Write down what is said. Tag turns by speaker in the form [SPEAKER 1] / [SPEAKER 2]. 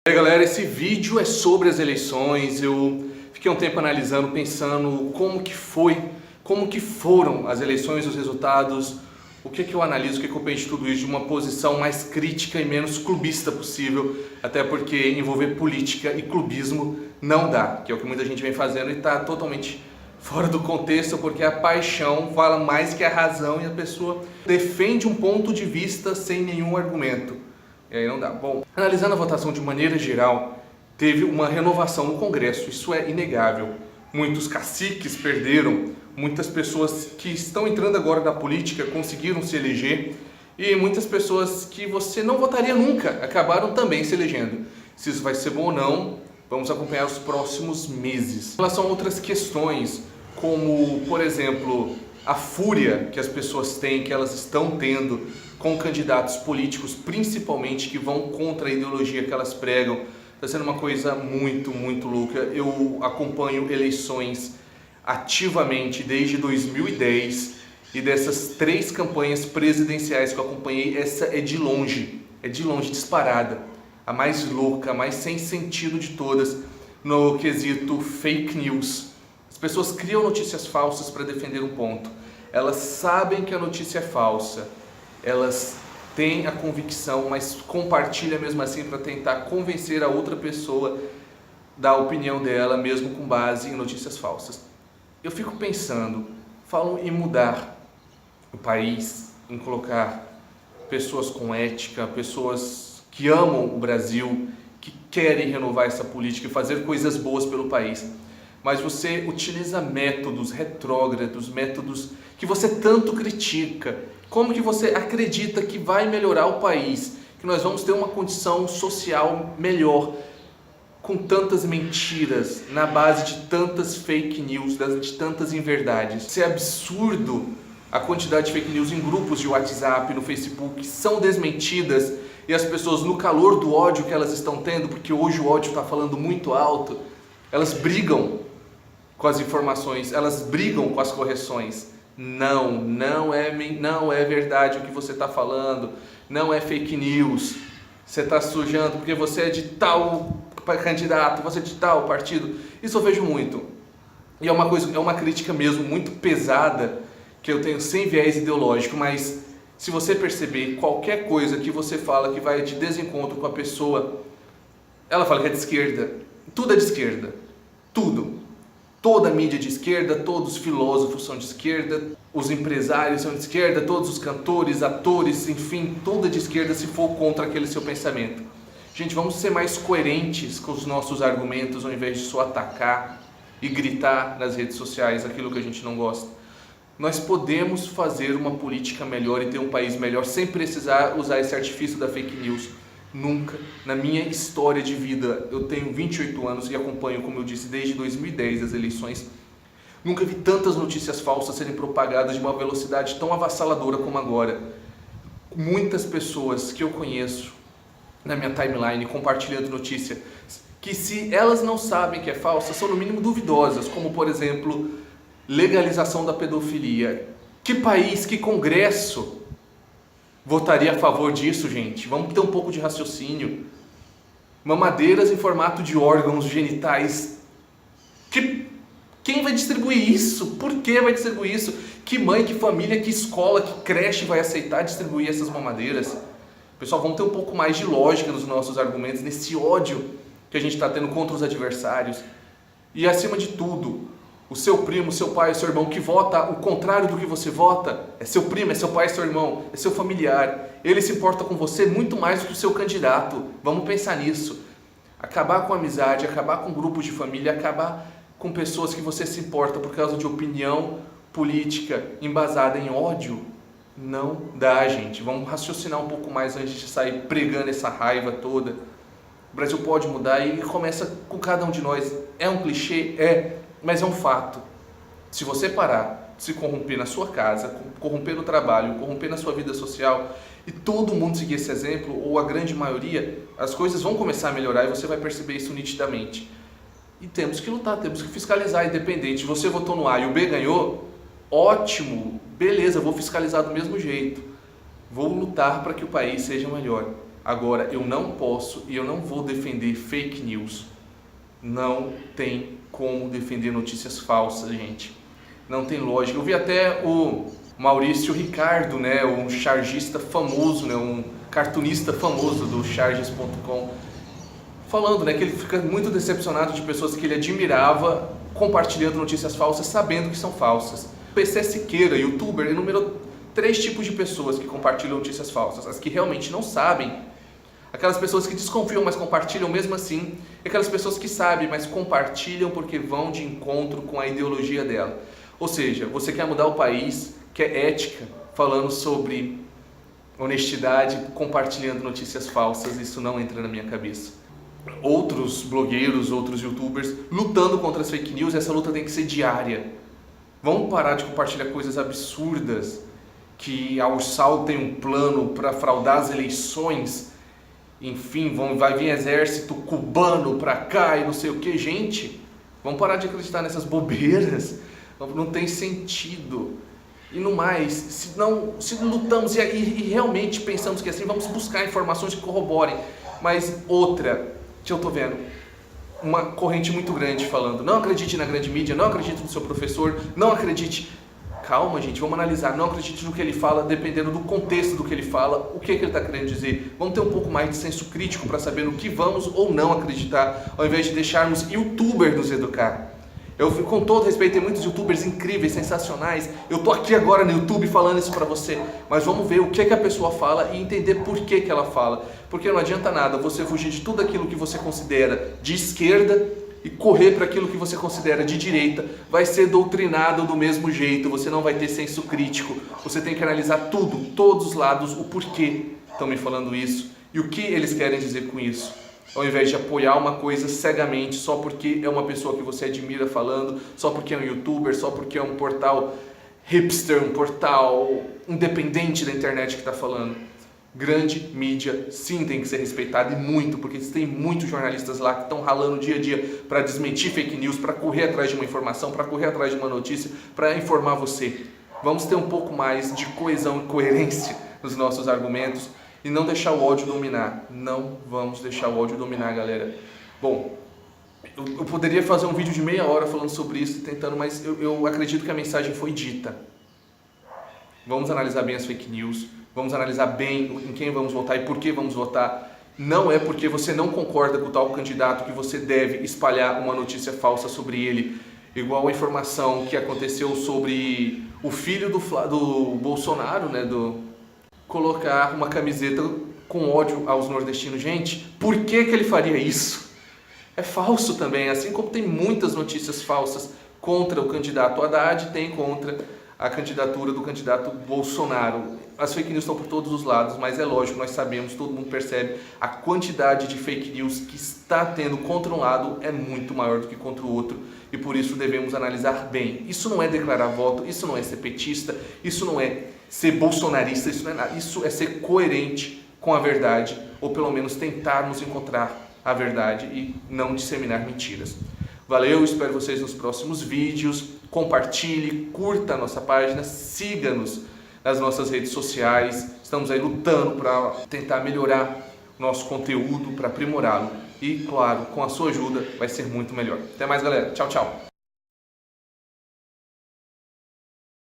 [SPEAKER 1] E aí galera, esse vídeo é sobre as eleições. Eu fiquei um tempo analisando, pensando como que foram as eleições, os resultados, o que eu analiso, o que eu penso de tudo isso de uma posição mais crítica e menos clubista possível, até porque envolver política e clubismo não dá, que é o que muita gente vem fazendo e está totalmente fora do contexto, porque a paixão fala mais que a razão e a pessoa defende um ponto de vista sem nenhum argumento. E aí não dá. Bom, analisando a votação de maneira geral, teve uma renovação no Congresso, isso é inegável. Muitos caciques perderam, muitas pessoas que estão entrando agora na política conseguiram se eleger e muitas pessoas que você não votaria nunca acabaram também se elegendo. Se isso vai ser bom ou não, vamos acompanhar os próximos meses. Em relação a outras questões, como, por exemplo, a fúria que as pessoas têm, que elas estão tendo com candidatos políticos, principalmente que vão contra a ideologia que elas pregam, está sendo uma coisa muito louca. Eu acompanho eleições ativamente desde 2010 e dessas 3 campanhas presidenciais que eu acompanhei, essa é de longe disparada, a mais louca, a mais sem sentido de todas no quesito fake news. As pessoas criam notícias falsas para defender um ponto. Elas sabem que a notícia é falsa, elas têm a convicção, mas compartilham mesmo assim para tentar convencer a outra pessoa da opinião dela, mesmo com base em notícias falsas. Eu fico pensando, falam em mudar o país, em colocar pessoas com ética, pessoas que amam o Brasil, que querem renovar essa política e fazer coisas boas pelo país. Mas você utiliza métodos retrógrados, métodos que você tanto critica. Como que você acredita que vai melhorar o país? Que nós vamos ter uma condição social melhor com tantas mentiras, na base de tantas fake news, de tantas inverdades? Isso é absurdo. A quantidade de fake news em grupos de WhatsApp, no Facebook, são desmentidas e as pessoas, no calor do ódio que elas estão tendo, porque hoje o ódio está falando muito alto, elas brigam com as informações, elas brigam com as correções. Não é verdade o que você está falando, não é fake news, você está sujando porque você é de tal candidato, você é de tal partido. Isso eu vejo muito. E é uma crítica mesmo muito pesada que eu tenho sem viés ideológico, mas se você perceber qualquer coisa que você fala que vai de desencontro com a pessoa, ela fala que é de esquerda. Tudo é de esquerda. Tudo. Toda a mídia é de esquerda, todos os filósofos são de esquerda, os empresários são de esquerda, todos os cantores, atores, enfim, tudo é de esquerda se for contra aquele seu pensamento. Gente, vamos ser mais coerentes com os nossos argumentos ao invés de só atacar e gritar nas redes sociais aquilo que a gente não gosta. Nós podemos fazer uma política melhor e ter um país melhor sem precisar usar esse artifício da fake news. Nunca, na minha história de vida, eu tenho 28 anos e acompanho, como eu disse, desde 2010 as eleições, nunca vi tantas notícias falsas serem propagadas de uma velocidade tão avassaladora como agora. Muitas pessoas que eu conheço na minha timeline compartilhando notícia que, se elas não sabem que é falsa, são no mínimo duvidosas, como por exemplo, legalização da pedofilia. Que país, que congresso votaria a favor disso, gente? Vamos ter um pouco de raciocínio. Mamadeiras em formato de órgãos genitais. Quem vai distribuir isso? Por que vai distribuir isso? Que mãe, que família, que escola, que creche vai aceitar distribuir essas mamadeiras? Pessoal, vamos ter um pouco mais de lógica nos nossos argumentos, nesse ódio que a gente está tendo contra os adversários. E acima de tudo, o seu primo, seu pai, seu irmão que vota o contrário do que você vota, é seu primo, é seu pai, é seu irmão, é seu familiar. Ele se importa com você muito mais do que o seu candidato. Vamos pensar nisso. Acabar com a amizade, acabar com grupos de família, acabar com pessoas que você se importa por causa de opinião política embasada em ódio, não dá, gente. Vamos raciocinar um pouco mais antes de sair pregando essa raiva toda. O Brasil pode mudar e começa com cada um de nós. É um clichê? É. Mas é um fato. Se você parar de se corromper na sua casa, corromper no trabalho, corromper na sua vida social e todo mundo seguir esse exemplo, ou a grande maioria, as coisas vão começar a melhorar e você vai perceber isso nitidamente. E temos que lutar, temos que fiscalizar, independente. Você votou no A e o B ganhou, ótimo, beleza, vou fiscalizar do mesmo jeito. Vou lutar para que o país seja melhor. Agora, eu não posso e eu não vou defender fake news. Não tem como defender notícias falsas, gente. Não tem lógica. Eu vi até o Maurício Ricardo, né, um chargista famoso, né, um cartunista famoso do charges.com, falando, né, que ele fica muito decepcionado de pessoas que ele admirava compartilhando notícias falsas, sabendo que são falsas. PC Siqueira, youtuber, enumerou 3 tipos de pessoas que compartilham notícias falsas: as que realmente não sabem, aquelas pessoas que desconfiam, mas compartilham mesmo assim, e aquelas pessoas que sabem, mas compartilham porque vão de encontro com a ideologia dela. Ou seja, você quer mudar o país, quer ética, falando sobre honestidade, compartilhando notícias falsas, isso não entra na minha cabeça. Outros blogueiros, outros youtubers lutando contra as fake news, essa luta tem que ser diária. Vamos parar de compartilhar coisas absurdas, que a Ursal tem um plano para fraudar as eleições, enfim, vai vir exército cubano para cá e não sei o que. Gente, vamos parar de acreditar nessas bobeiras, não tem sentido. E no mais, se lutamos e realmente pensamos que assim, vamos buscar informações que corroborem. Mas outra, que eu tô vendo, uma corrente muito grande falando: não acredite na grande mídia, não acredite no seu professor, não acredite. Calma, gente, vamos analisar. Não acredite no que ele fala, dependendo do contexto do que ele fala, o que ele está querendo dizer. Vamos ter um pouco mais de senso crítico para saber no que vamos ou não acreditar, ao invés de deixarmos youtuber nos educar. Eu, com todo respeito, tem muitos youtubers incríveis, sensacionais. Eu tô aqui agora no YouTube falando isso pra você, mas vamos ver o que a pessoa fala e entender por que ela fala. Porque não adianta nada você fugir de tudo aquilo que você considera de esquerda e correr para aquilo que você considera de direita. Vai ser doutrinado do mesmo jeito, você não vai ter senso crítico. Você tem que analisar tudo, todos os lados, o porquê estão me falando isso e o que eles querem dizer com isso. Ao invés de apoiar uma coisa cegamente só porque é uma pessoa que você admira falando, só porque é um youtuber, só porque é um portal hipster, um portal independente da internet que está falando. Grande mídia sim tem que ser respeitada, e muito, porque tem muitos jornalistas lá que estão ralando dia a dia para desmentir fake news, para correr atrás de uma informação, para correr atrás de uma notícia, para informar você. Vamos ter um pouco mais de coesão e coerência nos nossos argumentos e não deixar o ódio dominar. Não vamos deixar o ódio dominar, galera. Bom, eu poderia fazer um vídeo de meia hora falando sobre isso, tentando, mas eu acredito que a mensagem foi dita. Vamos analisar bem as fake news, vamos analisar bem em quem vamos votar e por que vamos votar. Não é porque você não concorda com tal candidato que você deve espalhar uma notícia falsa sobre ele. Igual a informação que aconteceu sobre o filho do Bolsonaro, né, colocar uma camiseta com ódio aos nordestinos. Gente, por que ele faria isso? É falso também, assim como tem muitas notícias falsas contra o candidato Haddad, tem contra a candidatura do candidato Bolsonaro. As fake news estão por todos os lados, mas é lógico, nós sabemos, todo mundo percebe, a quantidade de fake news que está tendo contra um lado é muito maior do que contra o outro, e por isso devemos analisar bem. Isso não é declarar voto, isso não é ser petista, isso não é ser bolsonarista, isso não é nada. Isso é ser coerente com a verdade, ou pelo menos tentarmos encontrar a verdade e não disseminar mentiras. Valeu, espero vocês nos próximos vídeos. Compartilhe, curta a nossa página, siga-nos nas nossas redes sociais. Estamos aí lutando para tentar melhorar nosso conteúdo, para aprimorá-lo. E, claro, com a sua ajuda vai ser muito melhor. Até mais, galera. Tchau, tchau.